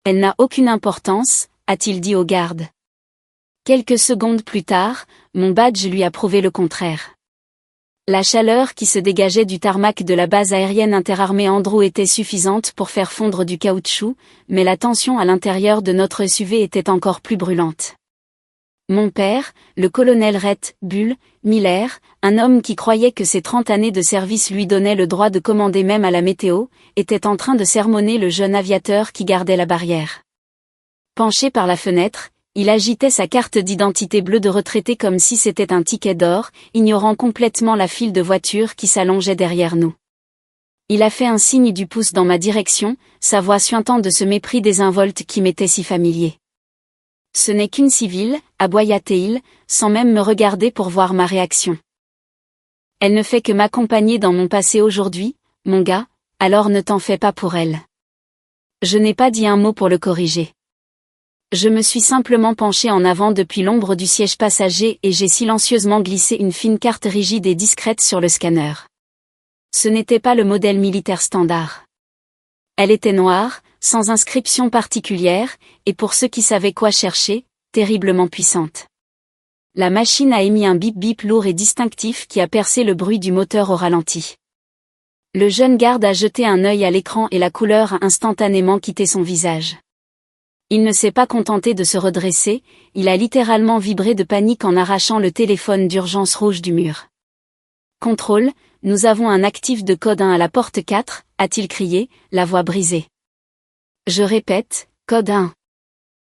Elle n'a aucune importance, a-t-il dit au garde. Quelques secondes plus tard, mon badge lui a prouvé le contraire. La chaleur qui se dégageait du tarmac de la base aérienne interarmée Andrew était suffisante pour faire fondre du caoutchouc, mais la tension à l'intérieur de notre SUV était encore plus brûlante. Mon père, le colonel Rhett Bull Miller, un homme qui croyait que ses 30 années de service lui donnaient le droit de commander même à la météo, était en train de sermonner le jeune aviateur qui gardait la barrière. Penché par la fenêtre, il agitait sa carte d'identité bleue de retraité comme si c'était un ticket d'or, ignorant complètement la file de voitures qui s'allongeait derrière nous. Il a fait un signe du pouce dans ma direction, sa voix suintant de ce mépris désinvolte qui m'était si familier. Ce n'est qu'une civile, aboya-t-il, sans même me regarder pour voir ma réaction. Elle ne fait que m'accompagner dans mon passé aujourd'hui, mon gars, alors ne t'en fais pas pour elle. Je n'ai pas dit un mot pour le corriger. Je me suis simplement penché en avant depuis l'ombre du siège passager et j'ai silencieusement glissé une fine carte rigide et discrète sur le scanner. Ce n'était pas le modèle militaire standard. Elle était noire, sans inscription particulière, et pour ceux qui savaient quoi chercher, terriblement puissante. La machine a émis un bip-bip lourd et distinctif qui a percé le bruit du moteur au ralenti. Le jeune garde a jeté un œil à l'écran et la couleur a instantanément quitté son visage. Il ne s'est pas contenté de se redresser, il a littéralement vibré de panique en arrachant le téléphone d'urgence rouge du mur. « Contrôle, nous avons un actif de code 1 à la porte 4, a-t-il crié, la voix brisée. Je répète, code 1.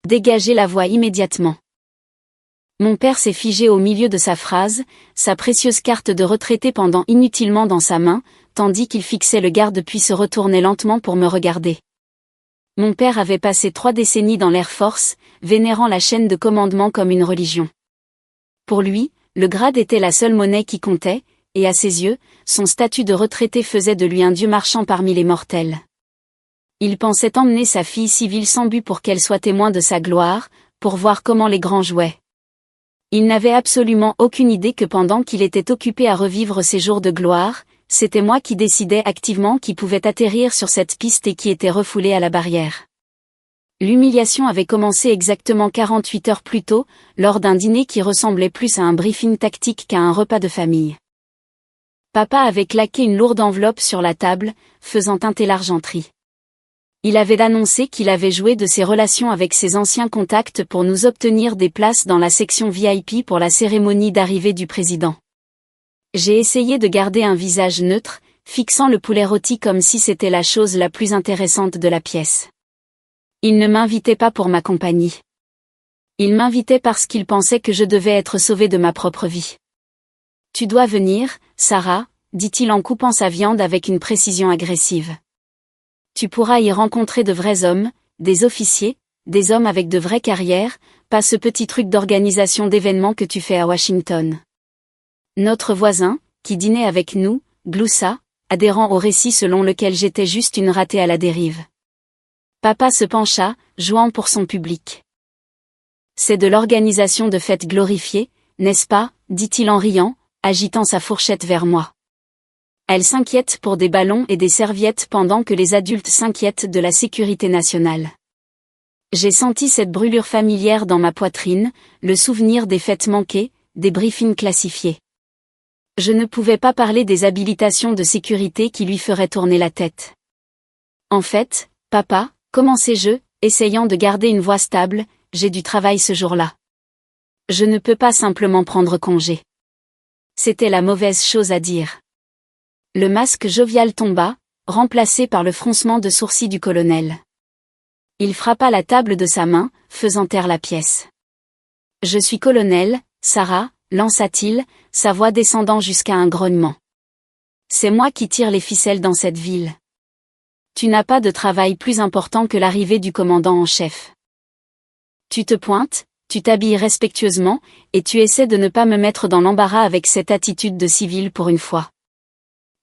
Dégagez la voix immédiatement. Mon père s'est figé au milieu de sa phrase, sa précieuse carte de retraité pendant inutilement dans sa main, tandis qu'il fixait le garde puis se retournait lentement pour me regarder. Mon père avait passé 3 décennies dans l'Air Force, vénérant la chaîne de commandement comme une religion. Pour lui, le grade était la seule monnaie qui comptait, et à ses yeux, son statut de retraité faisait de lui un dieu marchand parmi les mortels. Il pensait emmener sa fille civile sans but pour qu'elle soit témoin de sa gloire, pour voir comment les grands jouaient. Il n'avait absolument aucune idée que pendant qu'il était occupé à revivre ses jours de gloire, c'était moi qui décidais activement qui pouvait atterrir sur cette piste et qui était refoulé à la barrière. L'humiliation avait commencé exactement 48 heures plus tôt, lors d'un dîner qui ressemblait plus à un briefing tactique qu'à un repas de famille. Papa avait claqué une lourde enveloppe sur la table, faisant teinter l'argenterie. Il avait annoncé qu'il avait joué de ses relations avec ses anciens contacts pour nous obtenir des places dans la section VIP pour la cérémonie d'arrivée du président. J'ai essayé de garder un visage neutre, fixant le poulet rôti comme si c'était la chose la plus intéressante de la pièce. Il ne m'invitait pas pour ma compagnie. Il m'invitait parce qu'il pensait que je devais être sauvée de ma propre vie. « Tu dois venir, Sarah », dit-il en coupant sa viande avec une précision agressive. « Tu pourras y rencontrer de vrais hommes, des officiers, des hommes avec de vraies carrières, pas ce petit truc d'organisation d'événements que tu fais à Washington. » Notre voisin, qui dînait avec nous, gloussa, adhérant au récit selon lequel j'étais juste une ratée à la dérive. Papa se pencha, jouant pour son public. « C'est de l'organisation de fêtes glorifiées, n'est-ce pas ?» dit-il en riant, agitant sa fourchette vers moi. Elle s'inquiète pour des ballons et des serviettes pendant que les adultes s'inquiètent de la sécurité nationale. J'ai senti cette brûlure familière dans ma poitrine, le souvenir des fêtes manquées, des briefings classifiés. Je ne pouvais pas parler des habilitations de sécurité qui lui feraient tourner la tête. En fait, papa, commençai-je, essayant de garder une voix stable, j'ai du travail ce jour-là. Je ne peux pas simplement prendre congé. C'était la mauvaise chose à dire. Le masque jovial tomba, remplacé par le froncement de sourcils du colonel. Il frappa la table de sa main, faisant taire la pièce. « Je suis colonel, Sarah », lança-t-il, sa voix descendant jusqu'à un grognement. « C'est moi qui tire les ficelles dans cette ville. Tu n'as pas de travail plus important que l'arrivée du commandant en chef. Tu te pointes, tu t'habilles respectueusement, et tu essaies de ne pas me mettre dans l'embarras avec cette attitude de civil pour une fois. »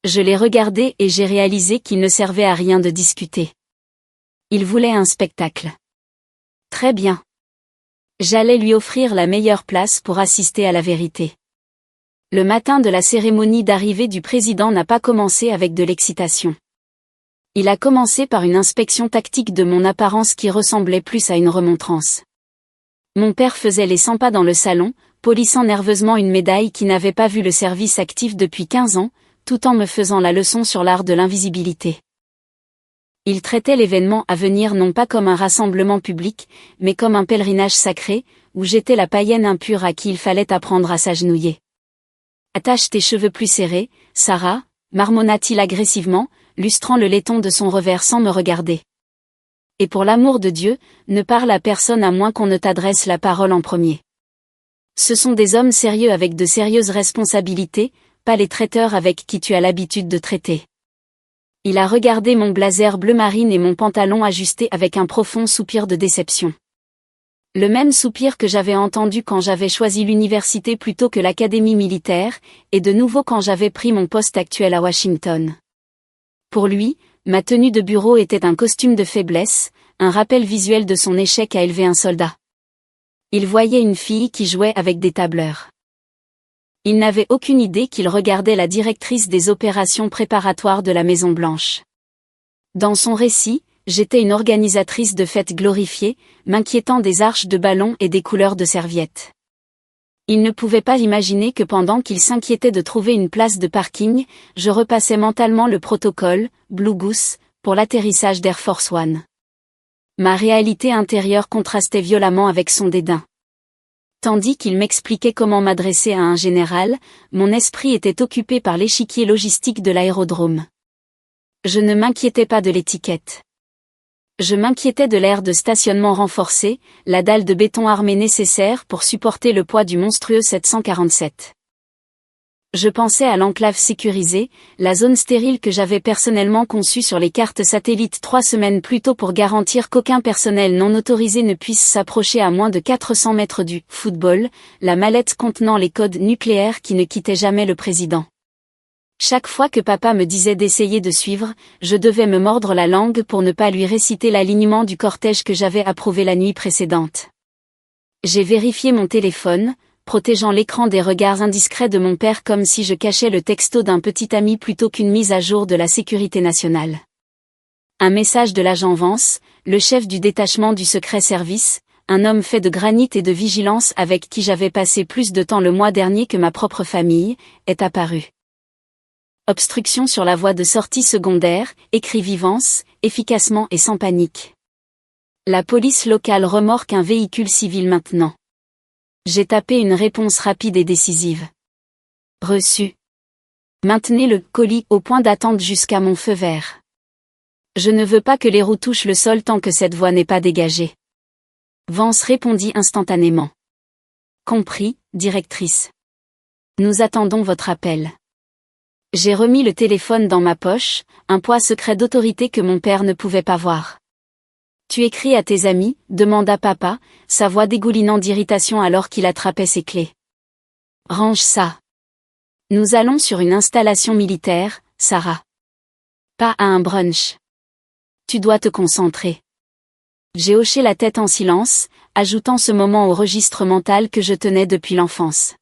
Je l'ai regardé et j'ai réalisé qu'il ne servait à rien de discuter. Il voulait un spectacle. Très bien. J'allais lui offrir la meilleure place pour assister à la vérité. Le matin de la cérémonie d'arrivée du président n'a pas commencé avec de l'excitation. Il a commencé par une inspection tactique de mon apparence qui ressemblait plus à une remontrance. Mon père faisait les 100 pas dans le salon, polissant nerveusement une médaille qui n'avait pas vu le service actif depuis 15 ans, tout en me faisant la leçon sur l'art de l'invisibilité. Il traitait l'événement à venir non pas comme un rassemblement public, mais comme un pèlerinage sacré, où j'étais la païenne impure à qui il fallait apprendre à s'agenouiller. « Attache tes cheveux plus serrés, Sarah » marmonna-t-il agressivement, lustrant le laiton de son revers sans me regarder. « Et pour l'amour de Dieu, ne parle à personne à moins qu'on ne t'adresse la parole en premier. Ce sont des hommes sérieux avec de sérieuses responsabilités, pas les traiteurs avec qui tu as l'habitude de traiter. » Il a regardé mon blazer bleu marine et mon pantalon ajusté avec un profond soupir de déception. Le même soupir que j'avais entendu quand j'avais choisi l'université plutôt que l'académie militaire, et de nouveau quand j'avais pris mon poste actuel à Washington. Pour lui, ma tenue de bureau était un costume de faiblesse, un rappel visuel de son échec à élever un soldat. Il voyait une fille qui jouait avec des tableurs. Il n'avait aucune idée qu'il regardait la directrice des opérations préparatoires de la Maison-Blanche. Dans son récit, j'étais une organisatrice de fêtes glorifiée, m'inquiétant des arches de ballons et des couleurs de serviettes. Il ne pouvait pas imaginer que pendant qu'il s'inquiétait de trouver une place de parking, je repassais mentalement le protocole, Blue Goose, pour l'atterrissage d'Air Force One. Ma réalité intérieure contrastait violemment avec son dédain. Tandis qu'il m'expliquait comment m'adresser à un général, mon esprit était occupé par l'échiquier logistique de l'aérodrome. Je ne m'inquiétais pas de l'étiquette. Je m'inquiétais de l'aire de stationnement renforcée, la dalle de béton armée nécessaire pour supporter le poids du monstrueux 747. Je pensais à l'enclave sécurisée, la zone stérile que j'avais personnellement conçue sur les cartes satellites 3 semaines plus tôt pour garantir qu'aucun personnel non autorisé ne puisse s'approcher à moins de 400 mètres du « football », la mallette contenant les codes nucléaires qui ne quittaient jamais le président. Chaque fois que papa me disait d'essayer de suivre, je devais me mordre la langue pour ne pas lui réciter l'alignement du cortège que j'avais approuvé la nuit précédente. J'ai vérifié mon téléphone, protégeant l'écran des regards indiscrets de mon père comme si je cachais le texto d'un petit ami plutôt qu'une mise à jour de la sécurité nationale. Un message de l'agent Vance, le chef du détachement du secret service, un homme fait de granit et de vigilance avec qui j'avais passé plus de temps le mois dernier que ma propre famille, est apparu. Obstruction sur la voie de sortie secondaire, écrivit Vance, efficacement et sans panique. La police locale remorque un véhicule civil maintenant. J'ai tapé une réponse rapide et décisive. Reçu. Maintenez le colis au point d'attente jusqu'à mon feu vert. Je ne veux pas que les roues touchent le sol tant que cette voie n'est pas dégagée. Vance répondit instantanément. Compris, directrice. Nous attendons votre appel. J'ai remis le téléphone dans ma poche, un poids secret d'autorité que mon père ne pouvait pas voir. Tu écris à tes amis, demanda papa, sa voix dégoulinant d'irritation alors qu'il attrapait ses clés. Range ça. Nous allons sur une installation militaire, Sarah. Pas à un brunch. Tu dois te concentrer. J'ai hoché la tête en silence, ajoutant ce moment au registre mental que je tenais depuis l'enfance.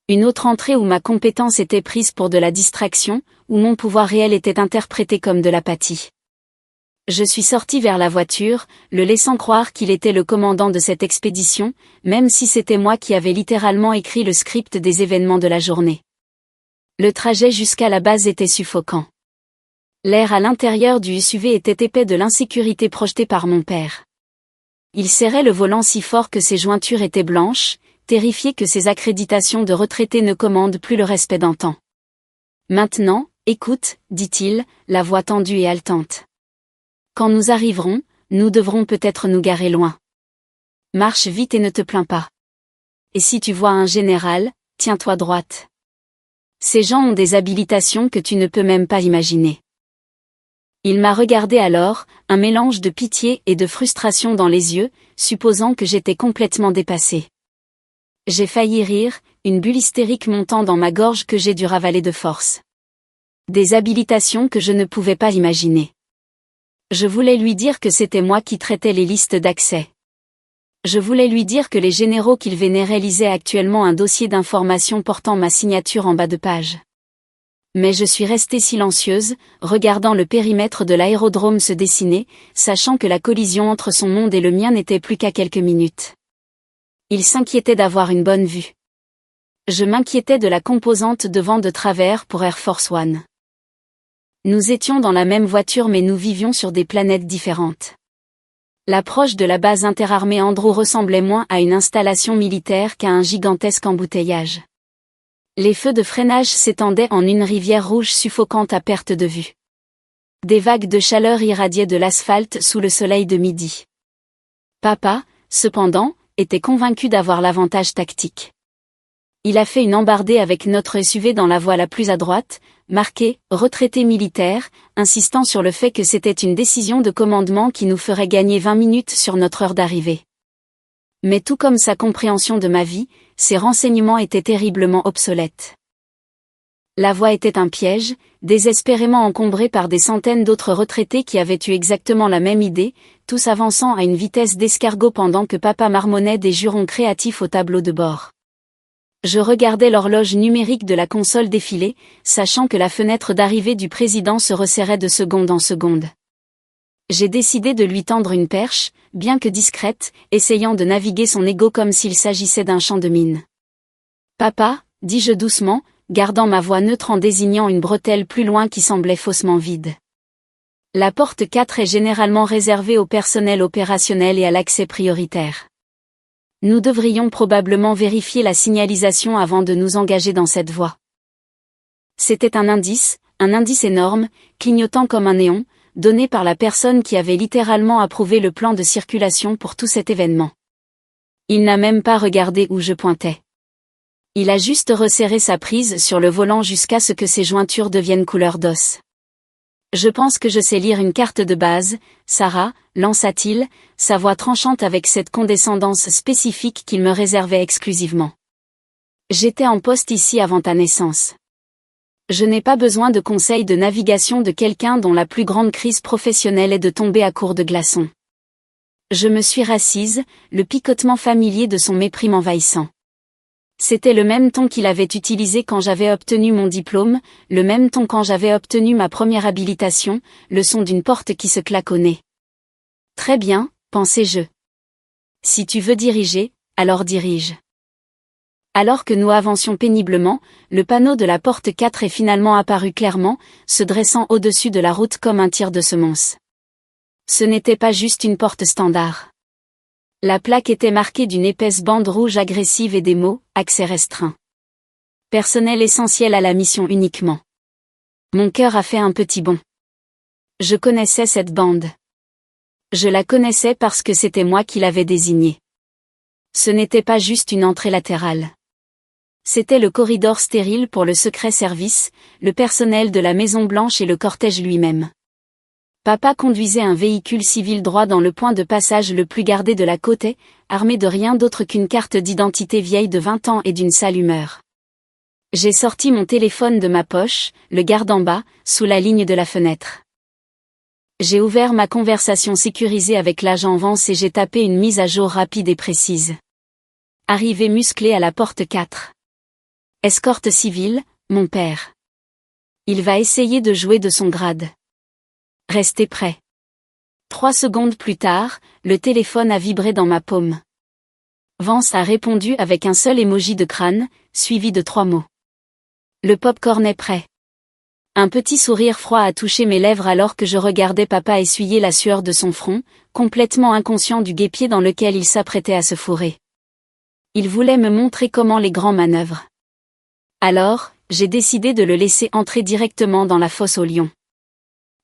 Une autre entrée où ma compétence était prise pour de la distraction, où mon pouvoir réel était interprété comme de l'apathie. Je suis sorti vers la voiture, le laissant croire qu'il était le commandant de cette expédition, même si c'était moi qui avais littéralement écrit le script des événements de la journée. Le trajet jusqu'à la base était suffocant. L'air à l'intérieur du SUV était épais de l'insécurité projetée par mon père. Il serrait le volant si fort que ses jointures étaient blanches, terrifié que ses accréditations de retraité ne commandent plus le respect d'antan. Maintenant, écoute, dit-il, la voix tendue et haletante. Quand nous arriverons, nous devrons peut-être nous garer loin. Marche vite et ne te plains pas. Et si tu vois un général, tiens-toi droite. Ces gens ont des habilitations que tu ne peux même pas imaginer. Il m'a regardé alors, un mélange de pitié et de frustration dans les yeux, supposant que j'étais complètement dépassée. J'ai failli rire, une bulle hystérique montant dans ma gorge que j'ai dû ravaler de force. Des habilitations que je ne pouvais pas imaginer. Je voulais lui dire que c'était moi qui traitais les listes d'accès. Je voulais lui dire que les généraux qu'il vénérait lisaient actuellement un dossier d'information portant ma signature en bas de page. Mais je suis restée silencieuse, regardant le périmètre de l'aérodrome se dessiner, sachant que la collision entre son monde et le mien n'était plus qu'à quelques minutes. Il s'inquiétait d'avoir une bonne vue. Je m'inquiétais de la composante de vent de travers pour Air Force One. Nous étions dans la même voiture mais nous vivions sur des planètes différentes. L'approche de la base interarmée Andrew ressemblait moins à une installation militaire qu'à un gigantesque embouteillage. Les feux de freinage s'étendaient en une rivière rouge suffocante à perte de vue. Des vagues de chaleur irradiaient de l'asphalte sous le soleil de midi. Papa, cependant, était convaincu d'avoir l'avantage tactique. Il a fait une embardée avec notre SUV dans la voie la plus à droite, marquée « retraité militaire », insistant sur le fait que c'était une décision de commandement qui nous ferait gagner 20 minutes sur notre heure d'arrivée. Mais tout comme sa compréhension de ma vie, ses renseignements étaient terriblement obsolètes. La voie était un piège, désespérément encombré par des centaines d'autres retraités qui avaient eu exactement la même idée, tous avançant à une vitesse d'escargot pendant que papa marmonnait des jurons créatifs au tableau de bord. Je regardais l'horloge numérique de la console défiler, sachant que la fenêtre d'arrivée du président se resserrait de seconde en seconde. J'ai décidé de lui tendre une perche, bien que discrète, essayant de naviguer son ego comme s'il s'agissait d'un champ de mine. « Papa », dis-je doucement, gardant ma voix neutre en désignant une bretelle plus loin qui semblait faussement vide. La porte 4 est généralement réservée au personnel opérationnel et à l'accès prioritaire. Nous devrions probablement vérifier la signalisation avant de nous engager dans cette voie. C'était un indice énorme, clignotant comme un néon, donné par la personne qui avait littéralement approuvé le plan de circulation pour tout cet événement. Il n'a même pas regardé où je pointais. Il a juste resserré sa prise sur le volant jusqu'à ce que ses jointures deviennent couleur d'os. Je pense que je sais lire une carte de base, Sarah, lança-t-il, sa voix tranchante avec cette condescendance spécifique qu'il me réservait exclusivement. J'étais en poste ici avant ta naissance. Je n'ai pas besoin de conseils de navigation de quelqu'un dont la plus grande crise professionnelle est de tomber à court de glaçons. Je me suis rassise, le picotement familier de son mépris m'envahissant. C'était le même ton qu'il avait utilisé quand j'avais obtenu mon diplôme, le même ton quand j'avais obtenu ma première habilitation, le son d'une porte qui se claque au nez. Très bien, pensai-je. Si tu veux diriger, alors dirige. Alors que nous avancions péniblement, le panneau de la porte 4 est finalement apparu clairement, se dressant au-dessus de la route comme un tir de semonce. Ce n'était pas juste une porte standard. La plaque était marquée d'une épaisse bande rouge agressive et des mots « accès restreint ». Personnel essentiel à la mission uniquement. Mon cœur a fait un petit bond. Je connaissais cette bande. Je la connaissais parce que c'était moi qui l'avais désignée. Ce n'était pas juste une entrée latérale. C'était le corridor stérile pour le secret service, le personnel de la Maison Blanche et le cortège lui-même. Papa conduisait un véhicule civil droit dans le point de passage le plus gardé de la côte, armé de rien d'autre qu'une carte d'identité vieille de 20 ans et d'une sale humeur. J'ai sorti mon téléphone de ma poche, le garde en bas, sous la ligne de la fenêtre. J'ai ouvert ma conversation sécurisée avec l'agent Vance et j'ai tapé une mise à jour rapide et précise. Arrivée musclée à la porte 4. Escorte civile, mon père. Il va essayer de jouer de son grade. Restez prêts. 3 secondes plus tard, le téléphone a vibré dans ma paume. Vance a répondu avec un seul emoji de crâne, suivi de 3 mots. Le pop-corn est prêt. Un petit sourire froid a touché mes lèvres alors que je regardais papa essuyer la sueur de son front, complètement inconscient du guêpier dans lequel il s'apprêtait à se fourrer. Il voulait me montrer comment les grands manœuvrent. Alors, j'ai décidé de le laisser entrer directement dans la fosse aux lions.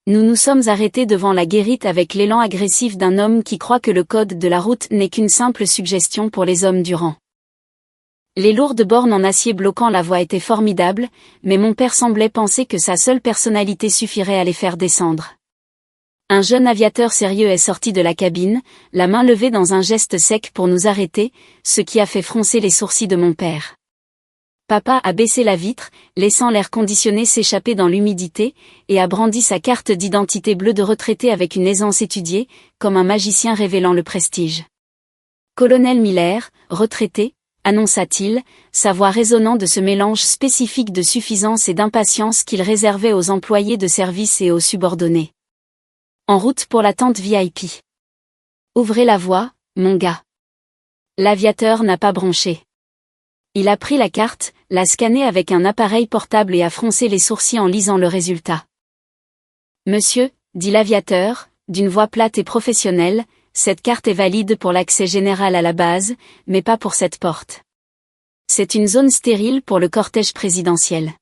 Nous nous sommes arrêtés devant la guérite avec l'élan agressif d'un homme qui croit que le code de la route n'est qu'une simple suggestion pour les hommes du rang. Les lourdes bornes en acier bloquant la voie étaient formidables, mais mon père semblait penser que sa seule personnalité suffirait à les faire descendre. Un jeune aviateur sérieux est sorti de la cabine, la main levée dans un geste sec pour nous arrêter, ce qui a fait froncer les sourcils de mon père. Papa a baissé la vitre, laissant l'air conditionné s'échapper dans l'humidité, et a brandi sa carte d'identité bleue de retraité avec une aisance étudiée, comme un magicien révélant le prestige. Colonel Miller, retraité, annonça-t-il, sa voix résonnant de ce mélange spécifique de suffisance et d'impatience qu'il réservait aux employés de service et aux subordonnés. En route pour la tente VIP. Ouvrez la voie, mon gars. L'aviateur n'a pas bronché. Il a pris la carte, l'a scannée avec un appareil portable et a froncé les sourcils en lisant le résultat. Monsieur, dit l'aviateur, d'une voix plate et professionnelle, cette carte est valide pour l'accès général à la base, mais pas pour cette porte. C'est une zone stérile pour le cortège présidentiel.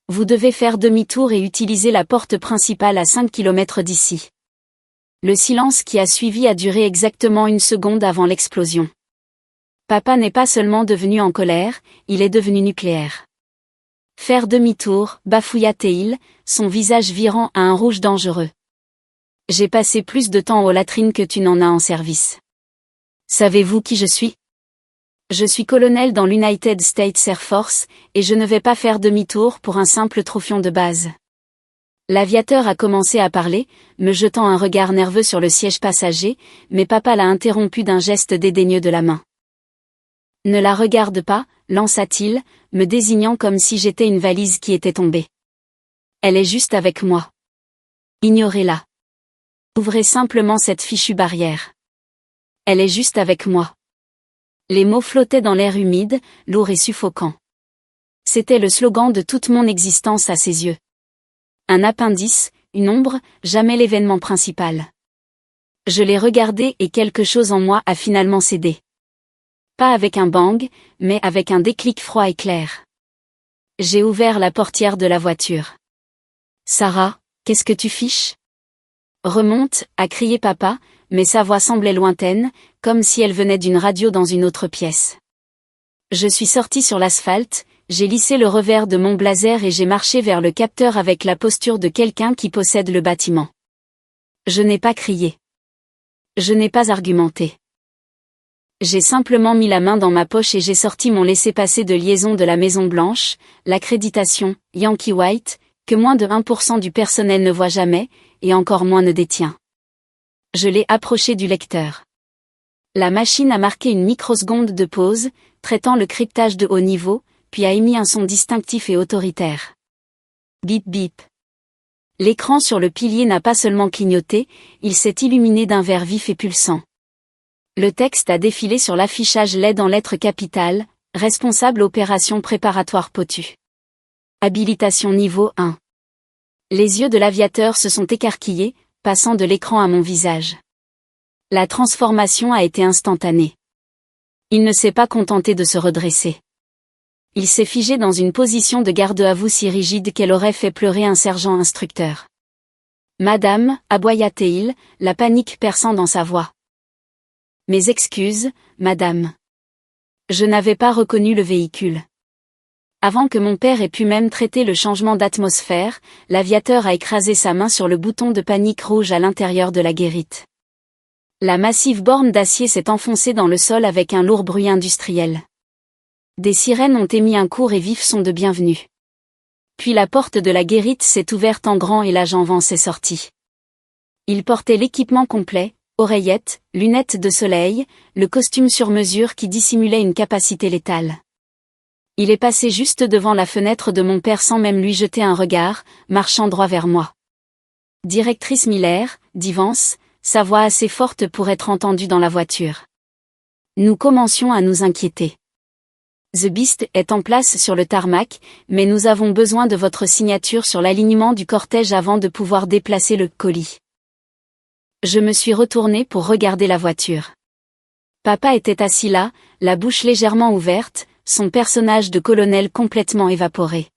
Vous devez faire demi-tour et utiliser la porte principale à 5 km d'ici. Le silence qui a suivi a duré exactement 1 seconde avant l'explosion. Papa n'est pas seulement devenu en colère, il est devenu nucléaire. Faire demi-tour, bafouilla-t-il, son visage virant à un rouge dangereux. J'ai passé plus de temps aux latrines que tu n'en as en service. Savez-vous qui je suis? Je suis colonel dans l'United States Air Force, et je ne vais pas faire demi-tour pour un simple trophion de base. L'aviateur a commencé à parler, me jetant un regard nerveux sur le siège passager, mais papa l'a interrompu d'un geste dédaigneux de la main. Ne la regarde pas, lança-t-il, me désignant comme si j'étais une valise qui était tombée. Elle est juste avec moi. Ignorez-la. Ouvrez simplement cette fichue barrière. Elle est juste avec moi. Les mots flottaient dans l'air humide, lourd et suffocant. C'était le slogan de toute mon existence à ses yeux. Un appendice, une ombre, jamais l'événement principal. Je l'ai regardé et quelque chose en moi a finalement cédé. Pas avec un bang, mais avec un déclic froid et clair. J'ai ouvert la portière de la voiture. Sarah, qu'est-ce que tu fiches? Remonte, a crié papa, mais sa voix semblait lointaine, comme si elle venait d'une radio dans une autre pièce. Je suis sorti sur l'asphalte, j'ai lissé le revers de mon blazer et j'ai marché vers le capteur avec la posture de quelqu'un qui possède le bâtiment. Je n'ai pas crié. Je n'ai pas argumenté. J'ai simplement mis la main dans ma poche et j'ai sorti mon laissez-passer de liaison de la Maison Blanche, l'accréditation Yankee White, que moins de 1% du personnel ne voit jamais, et encore moins ne détient. Je l'ai approché du lecteur. La machine a marqué une microseconde de pause, traitant le cryptage de haut niveau, puis a émis un son distinctif et autoritaire. Bip bip. L'écran sur le pilier n'a pas seulement clignoté, il s'est illuminé d'un vert vif et pulsant. Le texte a défilé sur l'affichage LED en lettres capitales, responsable opération préparatoire POTU. Habilitation niveau 1. Les yeux de l'aviateur se sont écarquillés, passant de l'écran à mon visage. La transformation a été instantanée. Il ne s'est pas contenté de se redresser. Il s'est figé dans une position de garde-à-vous si rigide qu'elle aurait fait pleurer un sergent instructeur. Madame, aboya-t-il, la panique perçant dans sa voix. Mes excuses, madame. Je n'avais pas reconnu le véhicule. Avant que mon père ait pu même traiter le changement d'atmosphère, l'aviateur a écrasé sa main sur le bouton de panique rouge à l'intérieur de la guérite. La massive borne d'acier s'est enfoncée dans le sol avec un lourd bruit industriel. Des sirènes ont émis un court et vif son de bienvenue. Puis la porte de la guérite s'est ouverte en grand et l'agent Vance est sorti. Il portait l'équipement complet, oreillettes, lunettes de soleil, le costume sur mesure qui dissimulait une capacité létale. Il est passé juste devant la fenêtre de mon père sans même lui jeter un regard, marchant droit vers moi. Directrice Miller, dit Vance, sa voix assez forte pour être entendue dans la voiture. Nous commencions à nous inquiéter. The Beast est en place sur le tarmac, mais nous avons besoin de votre signature sur l'alignement du cortège avant de pouvoir déplacer le colis. Je me suis retourné pour regarder la voiture. Papa était assis là, la bouche légèrement ouverte, son personnage de colonel complètement évaporé.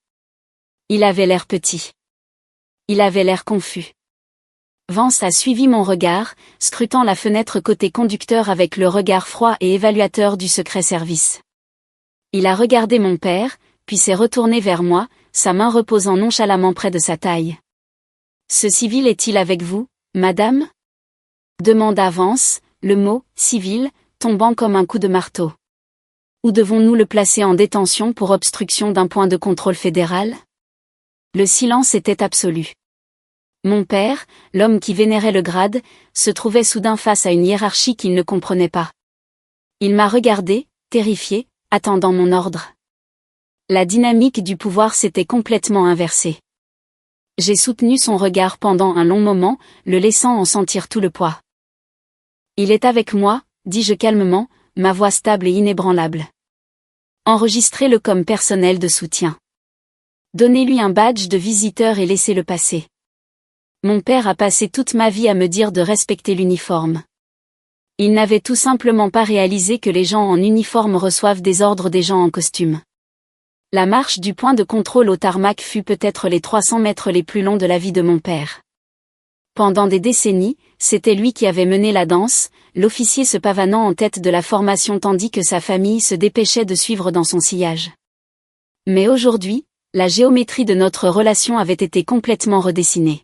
Il avait l'air petit. Il avait l'air confus. Vance a suivi mon regard, scrutant la fenêtre côté conducteur avec le regard froid et évaluateur du secret service. Il a regardé mon père, puis s'est retourné vers moi, sa main reposant nonchalamment près de sa taille. « Ce civil est-il avec vous, madame ?» demanda Vance, le mot « civil » tombant comme un coup de marteau. Où devons-nous le placer en détention pour obstruction d'un point de contrôle fédéral? Le silence était absolu. Mon père, l'homme qui vénérait le grade, se trouvait soudain face à une hiérarchie qu'il ne comprenait pas. Il m'a regardé, terrifié, attendant mon ordre. La dynamique du pouvoir s'était complètement inversée. J'ai soutenu son regard pendant un long moment, le laissant en sentir tout le poids. Il est avec moi, dis-je calmement, ma voix stable et inébranlable. Enregistrez-le comme personnel de soutien. Donnez-lui un badge de visiteur et laissez-le passer. Mon père a passé toute ma vie à me dire de respecter l'uniforme. Il n'avait tout simplement pas réalisé que les gens en uniforme reçoivent des ordres des gens en costume. La marche du point de contrôle au tarmac fut peut-être les 300 mètres les plus longs de la vie de mon père. Pendant des décennies, c'était lui qui avait mené la danse, l'officier se pavanant en tête de la formation tandis que sa famille se dépêchait de suivre dans son sillage. Mais aujourd'hui, la géométrie de notre relation avait été complètement redessinée.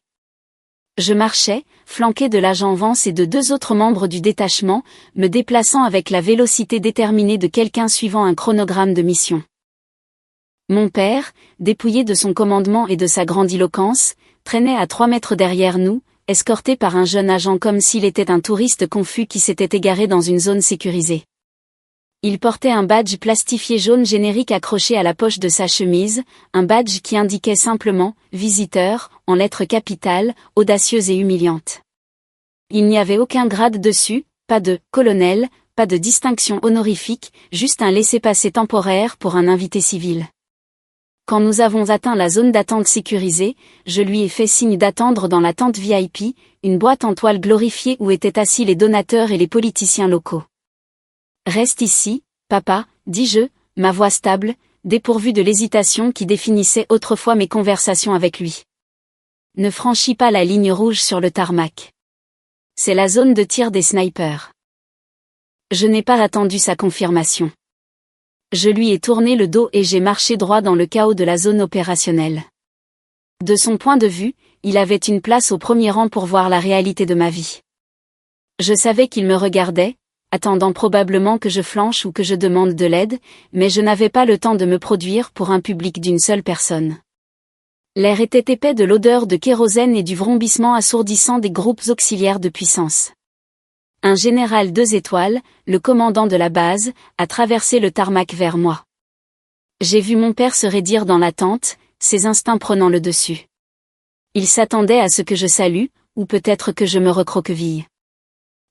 Je marchais, flanqué de l'agent Vance et de 2 autres membres du détachement, me déplaçant avec la vélocité déterminée de quelqu'un suivant un chronogramme de mission. Mon père, dépouillé de son commandement et de sa grandiloquence, traînait à 3 mètres derrière nous, escorté par un jeune agent comme s'il était un touriste confus qui s'était égaré dans une zone sécurisée. Il portait un badge plastifié jaune générique accroché à la poche de sa chemise, un badge qui indiquait simplement « Visiteur » en lettres capitales, audacieuses et humiliantes. Il n'y avait aucun grade dessus, pas de « colonel », pas de distinction honorifique, juste un laissez-passer temporaire pour un invité civil. Quand nous avons atteint la zone d'attente sécurisée, je lui ai fait signe d'attendre dans la tente VIP, une boîte en toile glorifiée où étaient assis les donateurs et les politiciens locaux. « Reste ici, papa, dis-je, ma voix stable, dépourvue de l'hésitation qui définissait autrefois mes conversations avec lui. Ne franchis pas la ligne rouge sur le tarmac. C'est la zone de tir des snipers. » Je n'ai pas attendu sa confirmation. Je lui ai tourné le dos et j'ai marché droit dans le chaos de la zone opérationnelle. De son point de vue, il avait une place au premier rang pour voir la réalité de ma vie. Je savais qu'il me regardait, attendant probablement que je flanche ou que je demande de l'aide, mais je n'avais pas le temps de me produire pour un public d'une seule personne. L'air était épais de l'odeur de kérosène et du vrombissement assourdissant des groupes auxiliaires de puissance. Un général 2 étoiles, le commandant de la base, a traversé le tarmac vers moi. J'ai vu mon père se raidir dans la tente, ses instincts prenant le dessus. Il s'attendait à ce que je salue, ou peut-être que je me recroqueville.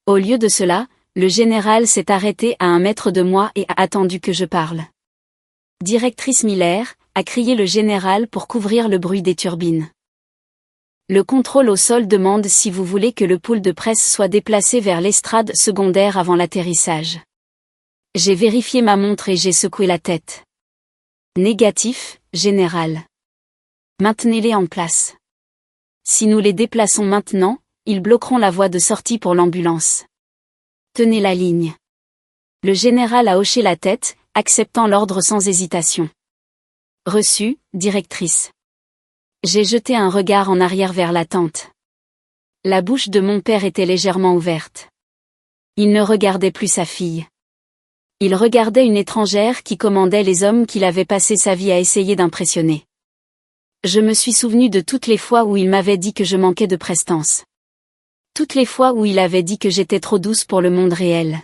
Au lieu de cela, le général s'est arrêté à 1 mètre de moi et a attendu que je parle. « Directrice Miller », a crié le général pour couvrir le bruit des turbines. Le contrôle au sol demande si vous voulez que le pool de presse soit déplacé vers l'estrade secondaire avant l'atterrissage. J'ai vérifié ma montre et j'ai secoué la tête. Négatif, général. Maintenez-les en place. Si nous les déplaçons maintenant, ils bloqueront la voie de sortie pour l'ambulance. Tenez la ligne. Le général a hoché la tête, acceptant l'ordre sans hésitation. Reçu, directrice. J'ai jeté un regard en arrière vers la tente. La bouche de mon père était légèrement ouverte. Il ne regardait plus sa fille. Il regardait une étrangère qui commandait les hommes qu'il avait passé sa vie à essayer d'impressionner. Je me suis souvenu de toutes les fois où il m'avait dit que je manquais de prestance. Toutes les fois où il avait dit que j'étais trop douce pour le monde réel.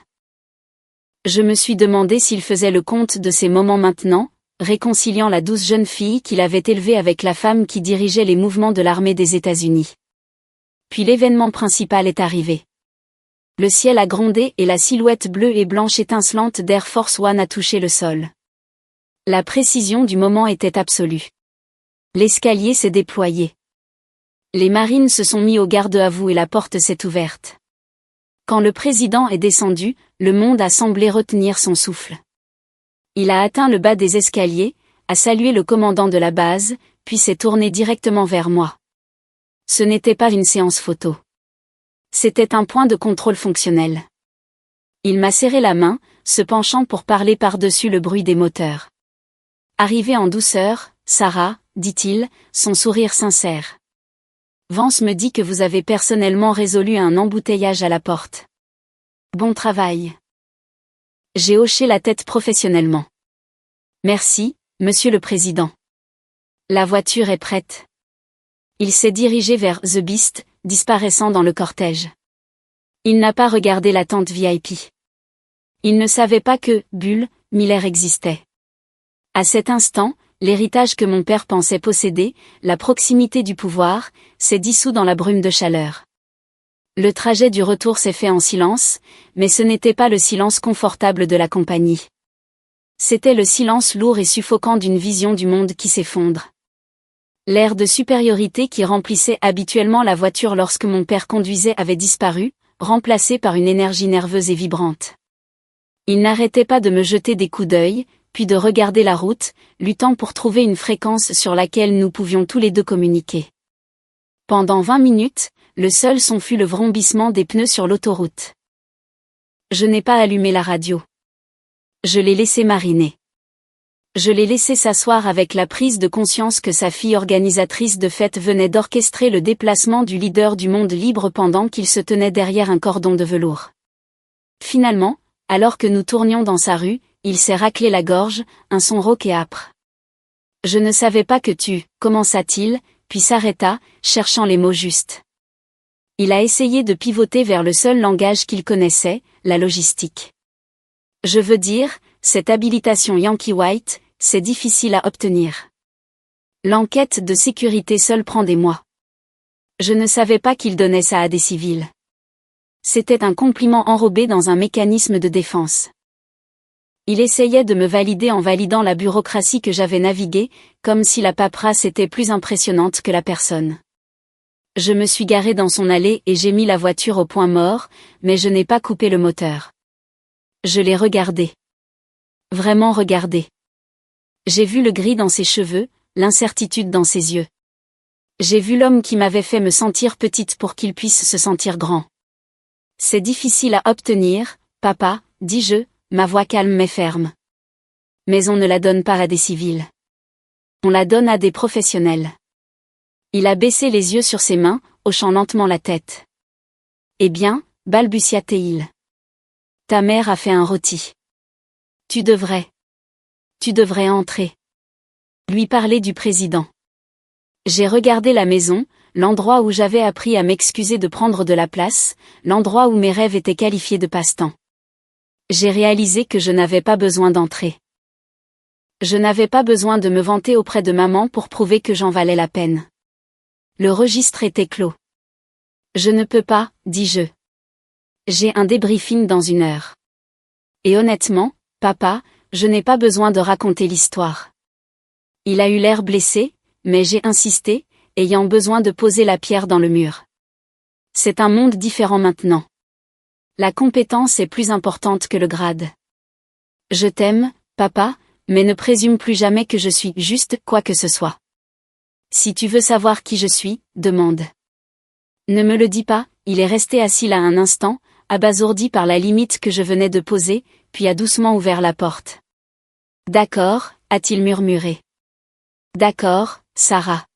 Je me suis demandé s'il faisait le compte de ces moments maintenant, réconciliant la douce jeune fille qu'il avait élevée avec la femme qui dirigeait les mouvements de l'armée des États-Unis. Puis l'événement principal est arrivé. Le ciel a grondé et la silhouette bleue et blanche étincelante d'Air Force One a touché le sol. La précision du moment était absolue. L'escalier s'est déployé. Les marines se sont mis au garde-à-vous et la porte s'est ouverte. Quand le président est descendu, le monde a semblé retenir son souffle. Il a atteint le bas des escaliers, a salué le commandant de la base, puis s'est tourné directement vers moi. Ce n'était pas une séance photo. C'était un point de contrôle fonctionnel. Il m'a serré la main, se penchant pour parler par-dessus le bruit des moteurs. Arrivez en douceur, Sarah, dit-il, son sourire sincère. Vance me dit que vous avez personnellement résolu un embouteillage à la porte. Bon travail. J'ai hoché la tête professionnellement. Merci, monsieur le président. La voiture est prête. Il s'est dirigé vers The Beast, disparaissant dans le cortège. Il n'a pas regardé la tente VIP. Il ne savait pas que Bull Miller existait. À cet instant, l'héritage que mon père pensait posséder, la proximité du pouvoir, s'est dissous dans la brume de chaleur. Le trajet du retour s'est fait en silence, mais ce n'était pas le silence confortable de la compagnie. C'était le silence lourd et suffocant d'une vision du monde qui s'effondre. L'air de supériorité qui remplissait habituellement la voiture lorsque mon père conduisait avait disparu, remplacé par une énergie nerveuse et vibrante. Il n'arrêtait pas de me jeter des coups d'œil, puis de regarder la route, luttant pour trouver une fréquence sur laquelle nous pouvions tous les deux communiquer. Pendant 20 minutes, le seul son fut le vrombissement des pneus sur l'autoroute. Je n'ai pas allumé la radio. Je l'ai laissé mariner. Je l'ai laissé s'asseoir avec la prise de conscience que sa fille organisatrice de fête venait d'orchestrer le déplacement du leader du monde libre pendant qu'il se tenait derrière un cordon de velours. Finalement, alors que nous tournions dans sa rue, il s'est raclé la gorge, un son rauque et âpre. « Je ne savais pas que tu, » commença-t-il, puis s'arrêta, cherchant les mots justes. Il a essayé de pivoter vers le seul langage qu'il connaissait, la logistique. Je veux dire, cette habilitation Yankee White, c'est difficile à obtenir. L'enquête de sécurité seule prend des mois. Je ne savais pas qu'il donnait ça à des civils. C'était un compliment enrobé dans un mécanisme de défense. Il essayait de me valider en validant la bureaucratie que j'avais naviguée, comme si la paperasse était plus impressionnante que la personne. Je me suis garé dans son allée et j'ai mis la voiture au point mort, mais je n'ai pas coupé le moteur. Je l'ai regardé. Vraiment regardé. J'ai vu le gris dans ses cheveux, l'incertitude dans ses yeux. J'ai vu l'homme qui m'avait fait me sentir petite pour qu'il puisse se sentir grand. C'est difficile à obtenir, papa, dis-je, ma voix calme mais ferme. Mais on ne la donne pas à des civils. On la donne à des professionnels. Il a baissé les yeux sur ses mains, hochant lentement la tête. Eh bien, balbutia-t-il. Ta mère a fait un rôti. Tu devrais entrer. Lui parler du président. J'ai regardé la maison, l'endroit où j'avais appris à m'excuser de prendre de la place, l'endroit où mes rêves étaient qualifiés de passe-temps. J'ai réalisé que je n'avais pas besoin d'entrer. Je n'avais pas besoin de me vanter auprès de maman pour prouver que j'en valais la peine. Le registre était clos. Je ne peux pas, dis-je. J'ai un débriefing dans 1 heure. Et honnêtement, papa, je n'ai pas besoin de raconter l'histoire. Il a eu l'air blessé, mais j'ai insisté, ayant besoin de poser la pierre dans le mur. C'est un monde différent maintenant. La compétence est plus importante que le grade. Je t'aime, papa, mais ne présume plus jamais que je suis juste quoi que ce soit. Si tu veux savoir qui je suis, demande. Ne me le dis pas, il est resté assis là un instant, abasourdi par la limite que je venais de poser, puis a doucement ouvert la porte. D'accord, a-t-il murmuré. D'accord, Sarah.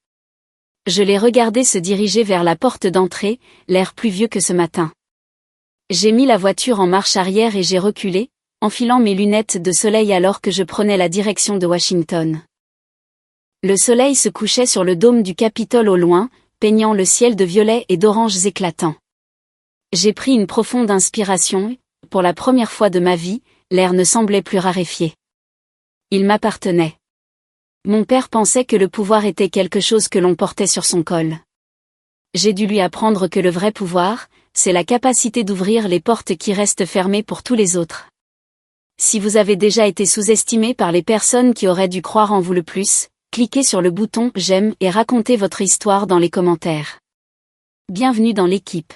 Je l'ai regardé se diriger vers la porte d'entrée, l'air pluvieux que ce matin. J'ai mis la voiture en marche arrière et j'ai reculé, enfilant mes lunettes de soleil alors que je prenais la direction de Washington. Le soleil se couchait sur le dôme du Capitole au loin, peignant le ciel de violets et d'oranges éclatants. J'ai pris une profonde inspiration et, pour la première fois de ma vie, l'air ne semblait plus raréfié. Il m'appartenait. Mon père pensait que le pouvoir était quelque chose que l'on portait sur son col. J'ai dû lui apprendre que le vrai pouvoir, c'est la capacité d'ouvrir les portes qui restent fermées pour tous les autres. Si vous avez déjà été sous-estimé par les personnes qui auraient dû croire en vous le plus, cliquez sur le bouton « J'aime » et racontez votre histoire dans les commentaires. Bienvenue dans l'équipe.